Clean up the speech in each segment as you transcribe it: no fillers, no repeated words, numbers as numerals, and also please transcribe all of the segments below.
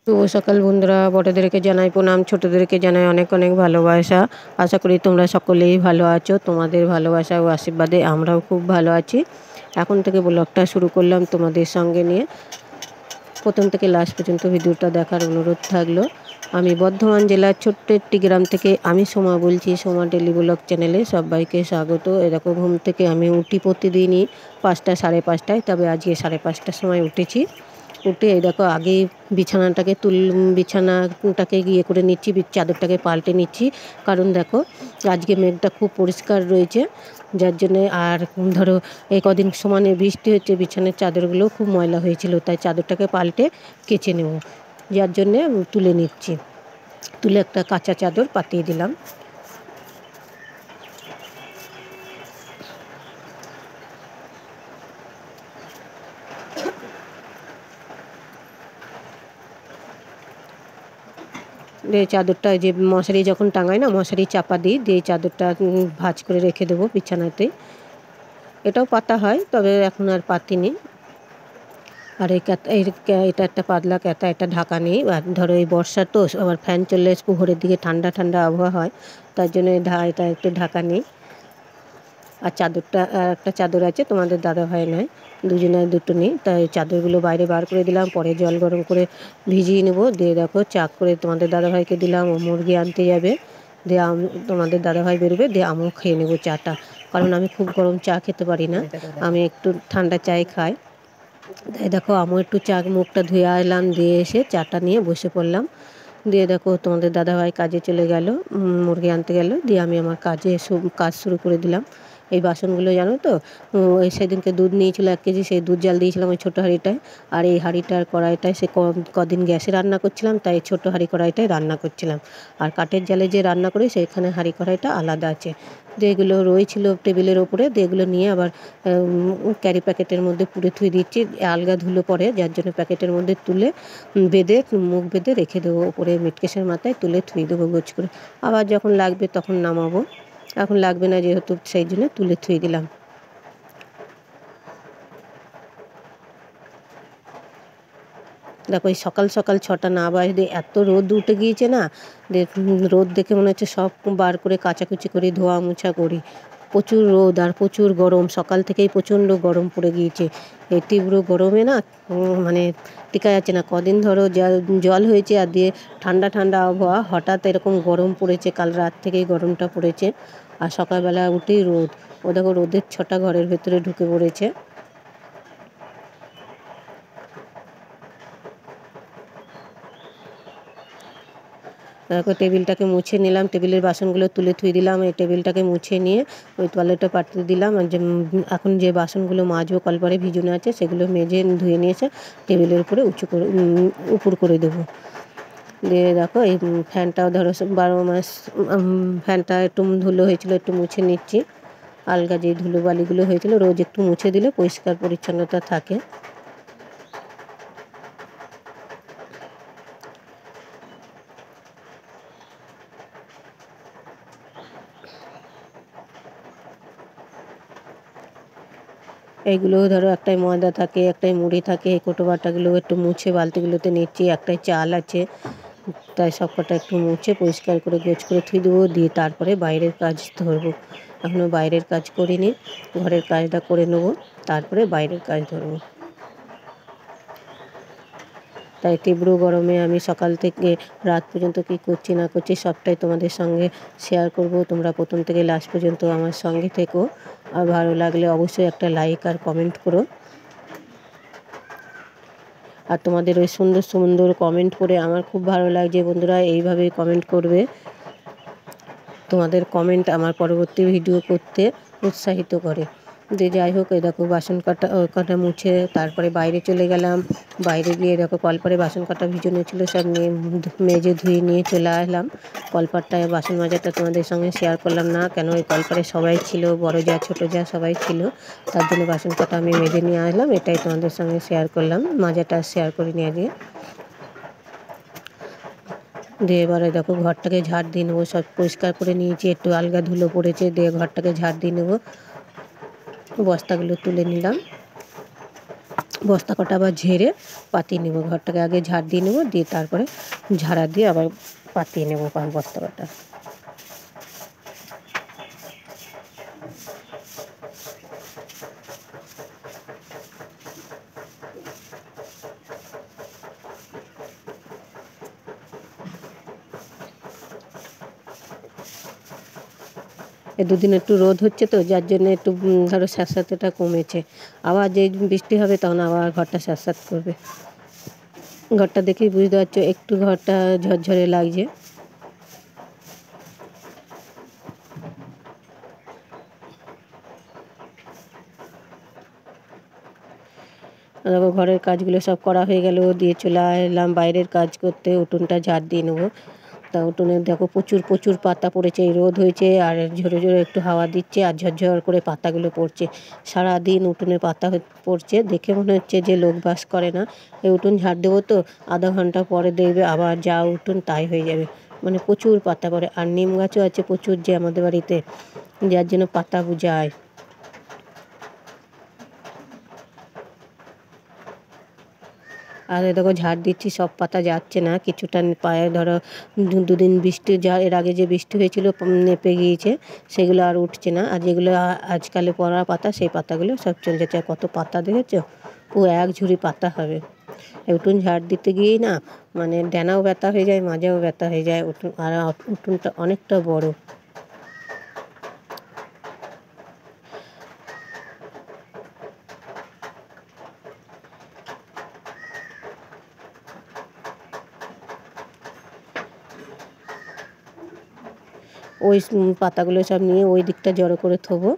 শুভ সকাল বন্ধুরা, বড়দেরকে জানাই প্রণাম, ছোটদেরকে জানাই অনেক অনেক ভালোবাসা। আশা করি তোমরা সকলেই ভালো আছো। তোমাদের ভালোবাসা ও আশীর্বাদে আমরাও খুব ভালো আছি। এখন থেকে ব্লগটা শুরু করলাম তোমাদের সঙ্গে নিয়ে। প্রথম থেকে লাস্ট পর্যন্ত ভিডিওটা দেখার অনুরোধ থাকলো। আমি বর্ধমান জেলার ছোট্ট একটি গ্রাম থেকে আমি সোমা বলছি, সোমা ডেলি ব্লগ চ্যানেলে সবাইকে স্বাগত। এরকম ঘুম থেকে আমি উঠি প্রতিদিনই 5টা সাড়ে 5টায়, তবে আজকে 5:30টার সময় উঠেছি। উঠে এই দেখো আগেই বিছানাটাকে ইয়ে করে নিচ্ছি, চাদরটাকে পাল্টে নিচ্ছি। কারণ দেখো আজকে মেঘটা খুব পরিষ্কার রয়েছে, যার জন্যে আর ধরো এই কদিন সমানে বৃষ্টি হচ্ছে, বিছানার চাদরগুলো খুব ময়লা হয়েছিল, তাই চাদরটাকে পাল্টে কেচে নেব, যার জন্যে তুলে নিচ্ছি। তুলে একটা কাঁচা চাদর পাতিয়ে দিলাম। দিয়ে চাদরটা যে মশারি যখন টাঙাই না, মশারি চাপা দিই, দিয়ে চাদরটা ভাঁজ করে রেখে দেবো বিছানাতেই। এটাও পাতা হয়, তবে এখন আর পাতিনি। আর এটা একটা পাতলা কাঁথা, এটা ঢাকা নেই। আর ধরো এই বর্ষা তো, আবার ফ্যান চললে ভোরের দিকে ঠান্ডা ঠান্ডা আবহাওয়া হয়, তার জন্য এটা একটু ঢাকা নেই। আর চাদরটা একটা চাদর আছে, তোমাদের দাদা ভাই নয়, দুজনের দুটো নেই, তাই চাদরগুলো বাইরে বার করে দিলাম। পরে জল গরম করে ভিজিয়ে নেবো। দিয়ে দেখো চাক করে তোমাদের দাদাভাইকে দিলাম, ও মুরগি আনতে যাবে। দিয়ে তোমাদের দাদাভাই বেরোবে, দিয়ে আমিও খেয়ে নেবো চাটা। কারণ আমি খুব গরম চা খেতে পারি না, আমি একটু ঠান্ডা চাই খাই। তাই দেখো আমিও একটু চা মুখটা ধুয়ে এলাম, দিয়ে এসে চাটা নিয়ে বসে পড়লাম। দিয়ে দেখো তোমাদের দাদাভাই কাজে চলে গেল, মুরগি আনতে গেল। দিয়ে আমি আমার কাজ শুরু করে দিলাম। এই বাসনগুলো জানো তো, ওই সেদিনকে দুধ নিয়েছিল 1 কেজি, সেই দুধ জাল দিয়েছিলাম ওই ছোটো হাঁড়িটায়। আর এই হাঁড়িটার কড়াইটায় সে কদিন গ্যাসে রান্না করছিলাম, তাই ছোটো হাঁড়ি কড়াইটায় রান্না করছিলাম। আর কাঠের জালে যে রান্না করি সেইখানে হাঁড়ি কড়াইটা আলাদা আছে। দিয়ে এগুলো রয়েছিল টেবিলের ওপরে, দিয়ে এগুলো নিয়ে আবার ক্যারি প্যাকেটের মধ্যে পুরে থুয়ে দিচ্ছি, আলগা ধুলো পড়ে, যার জন্য প্যাকেটের মধ্যে তুলে বেঁধে মুখ বেঁধে রেখে দেবো। ওপরে মিটকেসের মাথায় তুলে থুয়ে দেবো গোছ করে। আবার যখন লাগবে তখন নামাবো, এখন লাগবে না যেহেতু, সেই জন্য তুলে থুয়ে দিলাম। দেখো এই সকাল সকাল 6টা না বাজতে এত রোদ উঠে গিয়েছে না, রোদ দেখে মনে হচ্ছে সব বার করে কাচাকুচি করি, ধোয়া মোছা করি। প্রচুর রোদ আর প্রচুর গরম, সকাল থেকেই প্রচণ্ড গরম পড়ে গিয়েছে। এই তীব্র গরমে না মানে টিকা যাচ্ছে না। কদিন ধরো জল হয়েছে, আর দিয়ে ঠান্ডা ঠান্ডা আবহাওয়া, হঠাৎ এরকম গরম পড়েছে। কাল রাত থেকেই গরমটা পড়েছে, আর সকালবেলা উঠেই রোদ। ও দেখো রোদের ছটা ঘরের ভেতরে ঢুকে পড়েছে। তারপর টেবিলটাকে মুছে নিলাম, টেবিলের বাসনগুলো তুলে থুয়ে দিলাম। এই টেবিলটাকে মুছে নিয়ে ওই টয়লেটে পাঠিয়ে দিলাম। আর এখন যে বাসনগুলো মাজবো কলপারে ভিজানো আছে, সেগুলো মেজে ধুয়ে নিয়েছে টেবিলের উপরে উপর করে দেবো। দিয়ে দেখো এই ফ্যানটাও ধরো 12 মাস ফ্যানটা একটু ধুলো হয়েছিল, একটু মুছে নিচ্ছি। আলগা যে ধুলো বালিগুলো হয়েছিল রোজ একটু মুছে দিলে পরিষ্কার পরিচ্ছন্নতা থাকে। এইগুলো ধরো একটাই ময়দা থাকে, একটাই মুড়ি থাকে, এই কোটো বাটাগুলো একটু মুছে বালতিগুলোতে নিচ্ছি। একটাই চাল আছে, তাই সব কটা একটু মুছে পরিষ্কার করে গোছ করে থুয়ে দেবো। দিয়ে তারপরে বাইরের কাজ ধরবো। এখনও বাইরের কাজ করিনি, ঘরের কাজটা করে নেবো, তারপরে বাইরের কাজ ধরবো। তাই তীব্র গরমে আমি সকাল থেকে রাত পর্যন্ত কী করছি না করছি সবটাই তোমাদের সঙ্গে শেয়ার করব। তোমরা প্রথম থেকে লাস্ট পর্যন্ত আমার সঙ্গে থেকো। আর ভালো লাগলে অবশ্যই একটা লাইক আর কমেন্ট করো। আর তোমাদের ওই সুন্দর সুন্দর কমেন্ট করে আমার খুব ভালো লাগছে বন্ধুরা, এইভাবেই কমেন্ট করবে। তোমাদের কমেন্ট আমার পরবর্তী ভিডিও করতে উৎসাহিত করে। দিয়ে যাই হোক, এই দেখো বাসন কটা মুছে তারপরে বাইরে চলে গেলাম। বাইরে গিয়ে দেখো কলপারে বাসন কটা ভিজানো ছিল, সব নিয়ে মেজে ধুয়ে নিয়ে চলে আসলাম। কলপারটায় বাসন মাজাটা তোমাদের সঙ্গে শেয়ার করলাম না, কেন ওই কলপারে সবাই ছিল, বড় যা ছোটো যা সবাই ছিল, তার জন্য বাসন কটা আমি মেজে নিয়ে আসলাম। এটাই তোমাদের সঙ্গে শেয়ার করলাম, মাজাটা শেয়ার করিনি আজকে। দিয়ে এবারে দেখো ঘরটাকে ঝাড় দিয়ে নেবো। সব পরিষ্কার করে নিয়েছি, একটু আলগা ধুলো পড়েছে, দিয়ে ঘরটাকে ঝাড় দিয়ে নেবো। বস্তাগুলো তুলে নিলাম। বস্তা কটা আবার ঝেড়ে পাতিয়ে নেব। ঘরটাকে আগে ঝাড় দিয়ে নেব, দিয়ে তারপরে ঝাড়া দিয়ে আবার পাতিয়ে নেব বস্তা কটা। এ দুদিন একটু রোদ হচ্ছে তো, যার জন্য একটু ধরো স্যাঁতস্যাঁতেটা কমেছে। আবার যেই বৃষ্টি হবে তখন আবার ঘরটা স্যাঁতস্যাঁত করবে। ঘরটা দেখেই বুঝতে পারছো একটু ঘরটা ঝরঝরে লাগছে। দেখো ঘরের কাজগুলো সব করা হয়ে গেল, দিয়ে চলে এলাম বাইরের কাজ করতে। উঠোনটা ঝাড় দিয়ে নেবো। তা উঠোনে দেখো প্রচুর প্রচুর পাতা পড়েছে, এই রোদ হয়েছে আর ঝরে ঝরে একটু হাওয়া দিচ্ছে আর ঝরঝর করে পাতাগুলো পড়ছে। সারাদিন উঠোনে পাতা পড়ছে, দেখে মনে হচ্ছে যে লোক বাস করে না। এই উঠোন ঝাড় দেবো তো আধা ঘন্টা পরে দেখবে আবার যা উঠোন তাই হয়ে যাবে, মানে প্রচুর পাতা পড়ে। আর নিম গাছও আছে প্রচুর যে আমাদের বাড়িতে, যার জন্য পাতা যায়। আর দেখো ঝাড় দিচ্ছি, সব পাতা যাচ্ছে না, কিছুটা পায়ে ধরো দুদিন বৃষ্টি এর আগে যে বৃষ্টি হয়েছিল নেপে গিয়েছে, সেগুলো আর উঠছে না। আর যেগুলো আজকালে পড়া পাতা সেই পাতাগুলো সব চলে যাচ্ছে। কত পাতা দেখেছো, ও এক ঝুড়ি পাতা হবে। উঠোন ঝাড় দিতে গিয়েই না মানে ডানাও ব্যথা হয়ে যায়, মাজাও ব্যথা হয়ে যায়। আর উঠোনটা অনেকটা বড়। ওই পাতাগুলো সব নিয়ে ওই দিকটা জড়ো করে থবো,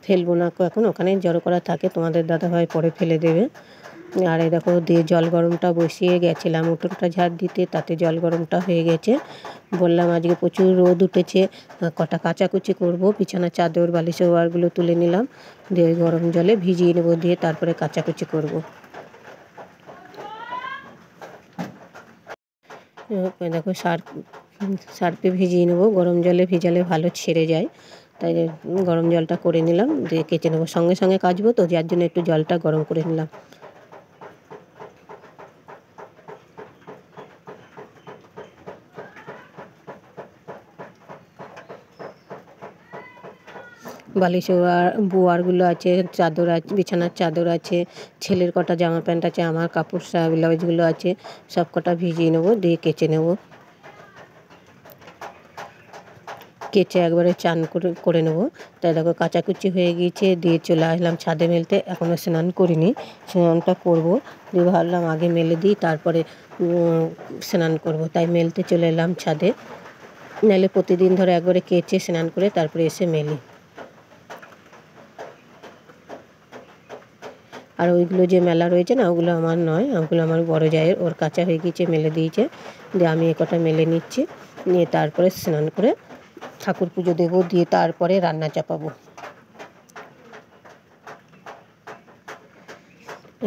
ফেলবো না এখন, ওখানেই জড়ো করা থাকে, তোমাদের দাদাভাই পরে ফেলে দেবে। আর এই দেখো দিয়ে জল গরমটা বসিয়ে গেছিলাম উঠোনটা ঝাড় দিতে, তাতে জল গরমটা হয়ে গেছে। বললাম আজকে প্রচুর রোদ উঠেছে, কটা কাচাকুচি করবো। বিছানার চাদর বালিশ ওয়ারগুলো তুলে নিলাম, দিয়ে ওই গরম জলে ভিজিয়ে নেবো, দিয়ে তারপরে কাচাকুচি করবো। দেখো সার্ফে ভিজিয়ে নেবো, গরম জলে ভিজালে ভালো ছেড়ে যায়, তাই গরম জলটা করে নিলাম, দিয়ে কেচে নেবো। সঙ্গে সঙ্গে কাচবো তো, যার জন্য একটু জলটা গরম করে নিলাম। বালিশ বোয়ারগুলো আছে, চাদর আছে, বিছানার চাদর আছে, ছেলের কটা জামা প্যান্ট আছে, আমার কাপড় ব্লাউজগুলো আছে, সব কটা ভিজিয়ে নেবো, দিয়ে কেচে নেবো। কেচে একবারে চান করে নেবো। তাই দেখো কাচাকুচি হয়ে গিয়েছে, দিয়ে চলে আসলাম ছাদে মেলতে। এখনও স্নান করিনি, স্নানটা করব। দিয়ে ভাবলাম আগে মেলে দিই তারপরে স্নান করব, তাই মেলতে চলে এলাম ছাদে। নাহলে প্রতিদিন ধরে একবারে কেচে স্নান করে তারপরে এসে মেলি। আর ওইগুলো যে মেলা রয়েছে না, ওগুলো আমার নয়, ওগুলো আমার বড় জায়ের, ওর কাঁচা হয়ে গিয়েছে, মেলে দিয়েছে। দিয়ে আমি এ কটা মেলে নিচ্ছি, নিয়ে তারপরে স্নান করে ঠাকুর পুজো দেবো, দিয়ে তারপরে রান্না চাপাবো।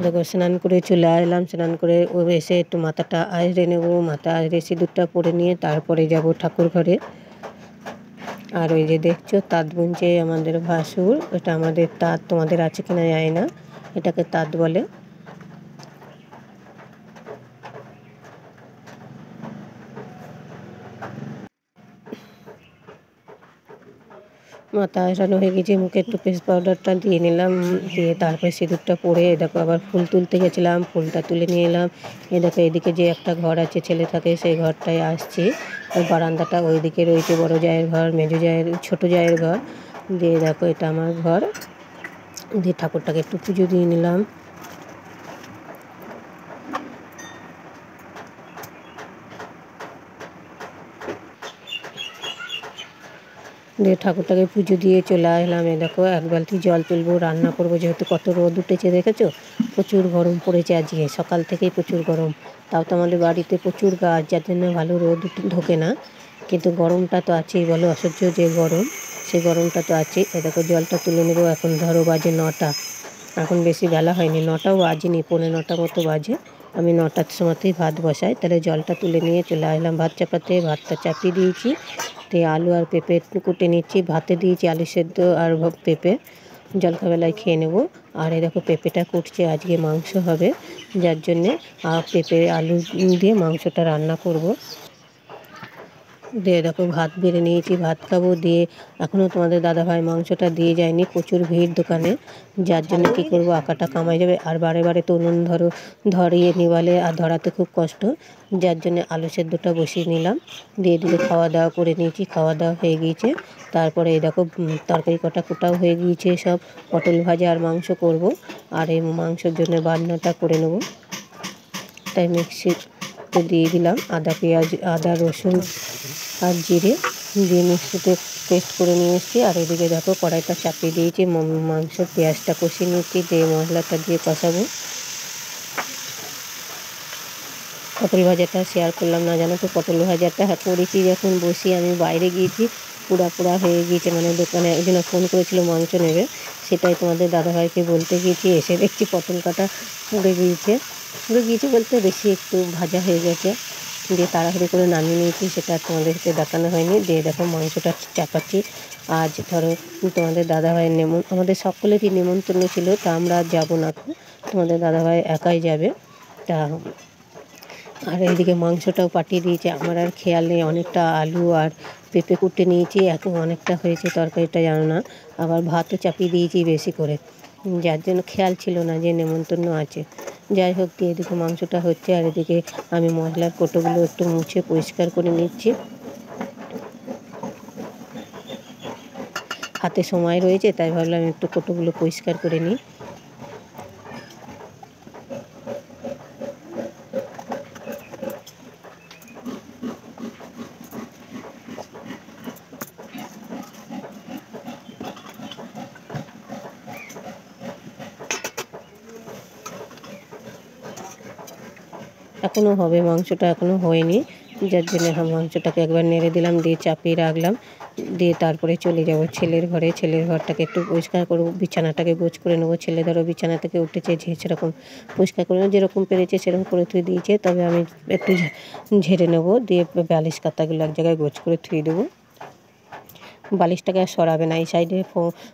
দেখো স্নান করে চলে আসলাম, স্নান করে ও এসে একটু মাথাটা আঁচড়ে নেবো, মাথা আঁচড়ে সিঁদুরটা পরে নিয়ে তারপরে যাব ঠাকুর ঘরে। আর ওই যে দেখছো তাঁত বুনছে আমাদের ভাসুর, এটা আমাদের তাঁত, তোমাদের আছে কিনা জানি না, এটাকে তাঁত বলে। মাথা আঁচড়ানো হয়ে গেছে, মুখে একটু ফেস পাউডারটা দিয়ে নিলাম, দিয়ে তারপরে সিঁদুরটা পরে দেখো আবার ফুল তুলতে গেছিলাম, ফুলটা তুলে নিয়ে এলাম। এ দেখো এদিকে যে একটা ঘর আছে ছেলে থাকে, সেই ঘরটায় আসছি। ওই বারান্দাটা ওই দিকে রয়েছে বড় জায়ের ঘর, মেজো জায়ের, ছোটো জায়ের ঘর। দিয়ে দেখো এটা আমার ঘর, দিয়ে ঠাকুরটাকে একটু পুজো দিয়ে নিলাম। দিয়ে ঠাকুরটাকে পুজো দিয়ে চলে আসলাম। এই দেখো এক বালতি জল তুলবো, রান্না করবো, যেহেতু কত রোদ উঠেছে দেখেছো, প্রচুর গরম পড়েছে আজকে, সকাল থেকেই প্রচুর গরম। তাও তো আমাদের বাড়িতে প্রচুর গাছ, যার জন্য ভালো রোদ ঢোকে না, কিন্তু গরমটা তো আছেই, বলো অসহ্য যে গরম, সেই গরমটা তো আছে। এ দেখো জলটা তুলে নেবো, এখন ধরো বাজে 9টা, এখন বেশি বেলা হয়নি, 9টাও বাজেনি, 9:45 মতো বাজে। আমি 9টার সময়তেই ভাত বসাই, তাহলে জলটা তুলে নিয়ে চলে আসলাম ভাত চাপাতে। ভাতটা চাপিয়ে দিয়েছি, দিয়ে আলু আর পেঁপে কুটে নিচ্ছি, ভাতে দিয়েছি আলু সেদ্ধ আর পেঁপে। জলখাবেলায় খেয়ে নেব। আর এই দেখো পেঁপেটা কুটছে, আজকে মাংস হবে, যার জন্যে পেঁপে আলু দিয়ে মাংসটা রান্না করব। দিয়ে দেখো ভাত বেড়ে নিয়েছি, ভাত খাবো। দিয়ে এখনও তোমাদের দাদাভাই মাংসটা দিয়ে যায়নি, প্রচুর ভিড় দোকানে, যার জন্য কী করবো, আঁকাটা কামাই যাবে। আর বারে বারে তো উনুন ধরিয়ে নিবালে আর ধরাতে খুব কষ্ট, যার জন্য আলু সেদ্ধটা বসিয়ে নিলাম। দিয়ে দিলে খাওয়া দাওয়া করে নিয়েছি, খাওয়া দাওয়া হয়ে গিয়েছে। তারপরে এই দেখো তরকারি কটা কোটাও হয়ে গিয়েছে, সব পটল ভাজা আর মাংস করব। আর এই মাংসের জন্য বান্নাটা করে নেব, তাই মিক্সিতে দিয়ে দিলাম আদা পেঁয়াজ, আদা রসুন আর জিরে দিয়ে মিক্সিতে পেস্ট করে নিয়ে এসেছি। আর এদিকে দেখো কড়াইটা চাপিয়ে দিয়েছি, মাংস পেঁয়াজটা কষিয়ে নিচ্ছি, দিয়ে মশলাটা দিয়ে কষাবো। পটল ভাজাটা শেয়ার করলাম না, জানো তো পটল ভাজাটা করেছি যখন বসি, আমি বাইরে গিয়েছি, পুরা হয়ে গিয়েছে। মানে দোকানে একজন ফোন করেছিল মাংস নেবে, সেটাই তোমাদের দাদাভাইকে বলতে গিয়েছি, এসে দেখছি পটল কাটা পুড়ে গিয়েছে বলতে বেশি একটু ভাজা হয়ে গেছে। দিয়ে তাড়াহুড়ো করে নামিয়ে নিয়েছি, সেটা তোমাদেরকে দেখানো হয়নি। দিয়ে দেখো মাংসটা চাপাচ্ছি। আজ ধরো তোমাদের দাদাভাইয়ের আমাদের সকলেরই নেমন্তন্ন ছিল, তা আমরা আর যাবো না, তোমাদের দাদাভাই একাই যাবে। তা আর এইদিকে মাংসটাও পাঠিয়ে দিয়েছে, আমার আর খেয়াল নেই, অনেকটা আলু আর পেঁপে কুটে নিয়েছি, এত অনেকটা হয়েছে তরকারিটা, জানো না। আবার ভাতও চাপিয়ে দিয়েছি বেশি করে, যার জন্য খেয়াল ছিল না যে নেমন্তন্ন আছে। যাই হোক, দিয়ে এদিকে মাংসটা হচ্ছে, আর এদিকে আমি মশলার কোটোগুলো একটু মুছে পরিষ্কার করে নিচ্ছি। হাতে সময় রয়েছে, তাই ভাবলাম একটু কোটোগুলো পরিষ্কার করে নিই। এখনও হবে, মাংসটা এখনও হয়নি, যার জন্য মাংসটাকে একবার নেড়ে দিলাম, দিয়ে চাপিয়ে রাখলাম। দিয়ে তারপরে চলে যাব ছেলের ঘরে, ছেলের ঘরটাকে একটু পরিষ্কার করবো, বিছানাটাকে গোছ করে নেবো। ছেলে ধরো বিছানা থেকে উঠেছে, সেরকম পরিষ্কার করে নেবো, যেরকম পেরেছে সেরকম করে থুয়ে দিয়েছে, তবে আমি একটু ঝেড়ে নেবো। দিয়ে বালিশ কাতাগুলো এক জায়গায় গোছ করে থুয়ে দেবো। বালিশটাকে আর সরাবে না, এই সাইডে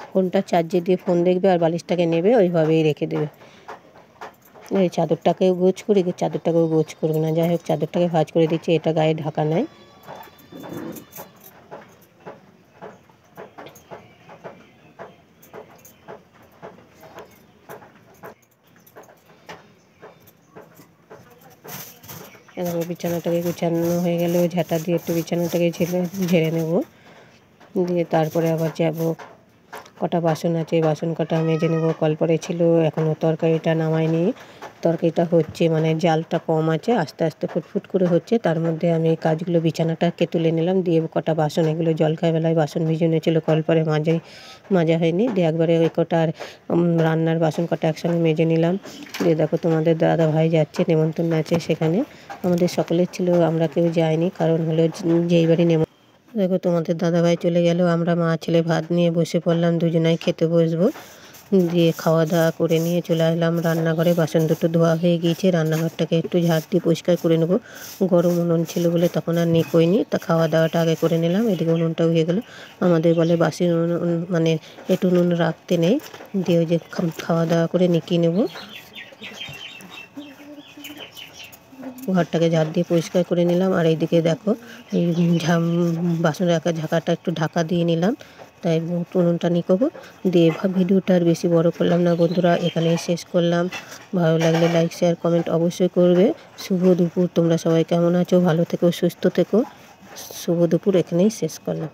ফোনটা চার্জে দিয়ে ফোন দেখবে, আর বালিশটাকে নেবে, ওইভাবেই রেখে দেবে। এই চাদরটাকেও গোছ করি, চাদরটাকেও গোছ করবে না। যাই হোক, চাদরটাকে ভাঁজ করে দিচ্ছি, এটা গায়ে ঢাকা নাই। এরকম বিছানাটাকে গুছানো হয়ে গেলে ঝাঁটা দিয়ে একটু বিছানাটাকে ঝেড়ে নেব। দিয়ে তারপরে আবার যাব, কটা বাসন আছে, বাসন কটা মেজে নেব। কলপরে ছিল, এখনও তরকারিটা নামাইনি, তরকারিটা হচ্ছে, মানে জালটা কম আছে, আস্তে আস্তে ফুটফুট করে হচ্ছে। তার মধ্যে আমি কাজগুলো বিছানাটাকে তুলে নিলাম, দিয়ে কটা বাসন, এগুলো জলখাইবেলায় বাসন ভিজানো ছিল, কলপরে মাজা হয়নি। দিয়ে একবারে ওই কটা আর রান্নার বাসন কটা একসঙ্গে মেজে নিলাম। দিয়ে দেখো তোমাদের দাদা ভাই যাচ্ছে, নেমন্তন্ন আছে সেখানে, আমাদের সকলের ছিল, আমরা কেউ যাইনি, কারণ হলো যেই বাড়ি দেখো তোমাদের দাদাভাই চলে গেল, আমরা মা ছেলে ভাত নিয়ে বসে পড়লাম, দুজনাই খেতে বসবো। দিয়ে খাওয়া দাওয়া করে নিয়ে চলে আসলাম রান্নাঘরে। বাসন দুটো ধোয়া হয়ে গিয়েছে, রান্নাঘরটাকে একটু ঝাড় দিয়ে পরিষ্কার করে নেবো। গরম উনুন ছিল বলে তখন আর নিকোইনি, তা খাওয়া দাওয়াটা আগে করে নিলাম। এদিকে উনুনটাও হয়ে গেলো। আমাদের বলে বাসি উনুন, মানে একটু উনুন রাখতে নেই। দিয়ে ওই যে খাওয়া দাওয়া করে নিকিয়ে নেবো। ঘরটাকে ঝাড় দিয়ে পরিষ্কার করে নিলাম। আর এইদিকে দেখো এই বাসন রাখার ঝাঁকাটা একটু ঢাকা দিয়ে নিলাম, তাই উনুনটা নিকোবো। দিয়ে ভিডিওটা আর বেশি বড় করলাম না বন্ধুরা, এখানেই শেষ করলাম। ভালো লাগলে লাইক শেয়ার কমেন্ট অবশ্যই করবে। শুভ দুপুর, তোমরা সবাই কেমন আছো? ভালো থেকো, সুস্থ থেকো। শুভ দুপুর, এখানেই শেষ করলাম।